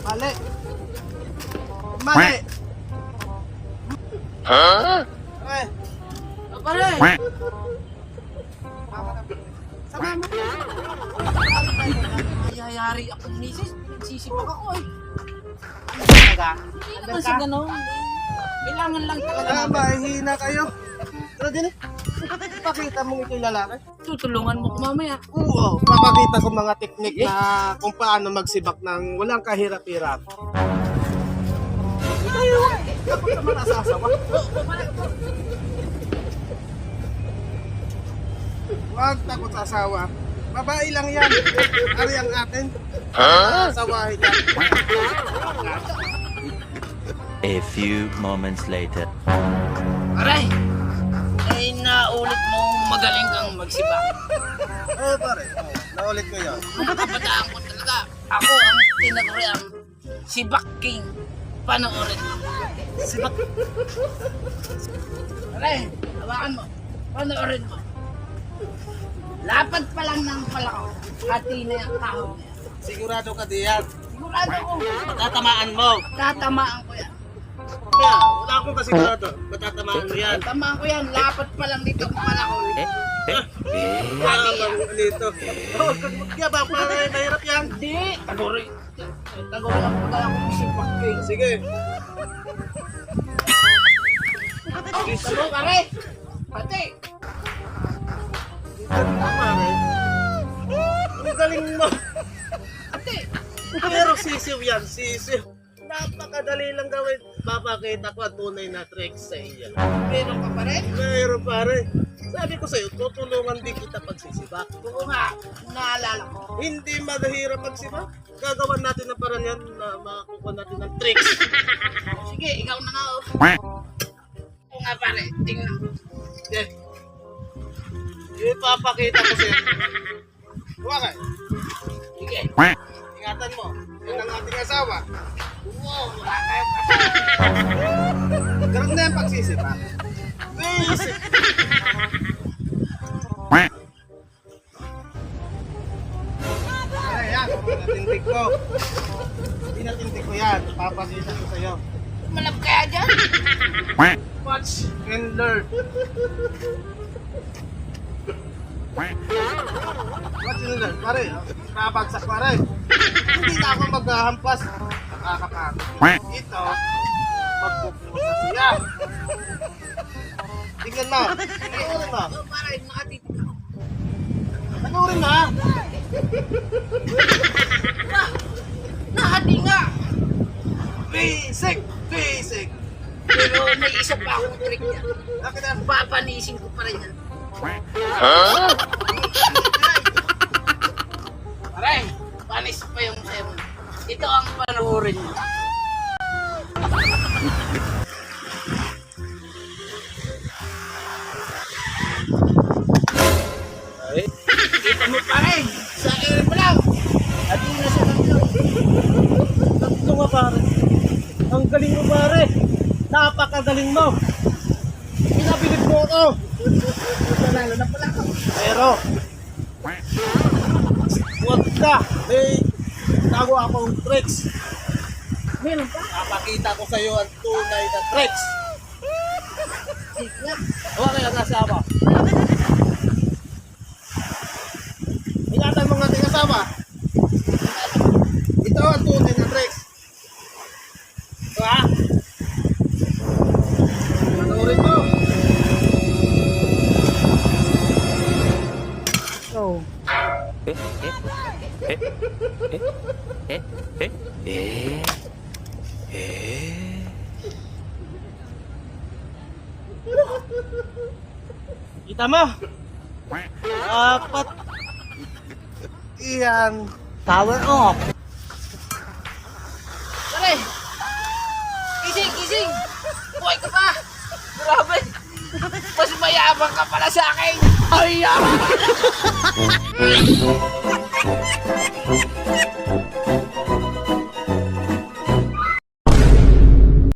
Mali. Mali. Huh? Pare. Pare! Sama mo. Ayayari ako, misis. Nagsisipag ako eh. Talaga. Hindi naman sa ganun. Kailangan lang talaga Ah, natin. mahihina kayo. Pero din pakita mong ito'y lalaki. Tutulungan mo ko mamaya. Oo, papakita ko mga teknik na kung paano magsibak ng walang kahirap-hirap. Dapat naman nasasawa. Huwag takot sa asawa. Babae lang yan. Ari ang atin. Huh? Asawahin yan. A few moments later. Aray! Ay, naulit mong magaling kang magsibak. Oo pare, naulit ko yan. Nung kabataan ko talaga, ako ang tinaguriang Sibak King. Panoorin mo. Sibak. Aray, hawakan mo. Panoorin mo. Lapad pa lang ng palakaw. Hati na yung kahon na yan. Sigurado ka diyan. Sigurado ko. Tatamaan mo. Tatamaan ko yan. Kaya, wala akong kasigurado. Matatamaan mo yan. Tatamaan ko yan. Lapad pa lang dito ang palakaw. Habang nito. Oh, kaya ba para mahirap yan? Hindi. Taguri. Taguri ang pagkala ko ng Sibak King. Sige. Talo ka rin. Pati. Ang pare. Ang galing mo. Pati. Pero sisiw yan, sisiw. Napakadali lang gawin. Papakita ko ang tunay na tricks sa iyo. Meron ka pa rin? Mayroon pare. Sabi ko sa'yo, tutulungan din kita pagsisibak. Oo nga. Naalala ko. Hindi maghihirap magsibak. Gagawan natin ng paraan yan na makakuha natin ng tricks. Sige, ikaw na nga oh. Oo nga pare. Tingnan ko. Okay. Ipapakita ko sa'yo. Huwag ka. Sige. Ingatan mo. Yan ang ating asawa. Wow, wala tayong kasama. Ganun na yung pagsisibak. Basic. Ayan, natindig ko. Pinatindig ko yan. Papakita ko sa'yo. Malap kaya dyan? Watch and learn. Watch and learn. Pare, nakabagsak pare. Hindi na ako maghahampas. Nakakapagod. Ito, magpupusa siya. Tingnan mo. Tingnan mo. Oo pare, nakatitig ako. Panoorin mo ha. Nahati nga. Basic. Basic. Pero may isa pa akong trick yan. Bakit na? Papanisin ko pa rin yan. Huh? Pare, panis pa yung sayo mo. Ito ang panoorin mo. Ay. Kita mo pare, sa air mo lang. At yun na sa tatlo. Tatlo nga pare. Ang galing mo pare. Napakagaling mo. Pinabilib mo ako. Lalo na pala ako. Pero, huwag ka. May tago akong tricks. Meron pa? Papakita ko sa iyo ang tunay na tricks. Sige. Huwag kayo kasama. Ingatan mo nga ating kasama. Ito ang tunay na tricks. Ito ha. Panoorin mo. Oh. Kita mo? Dapat iyan. Power off. Pare! Gising, gising! Buhay ka pa! Grabe! Mas mayabang ka pala sa akin! Ay!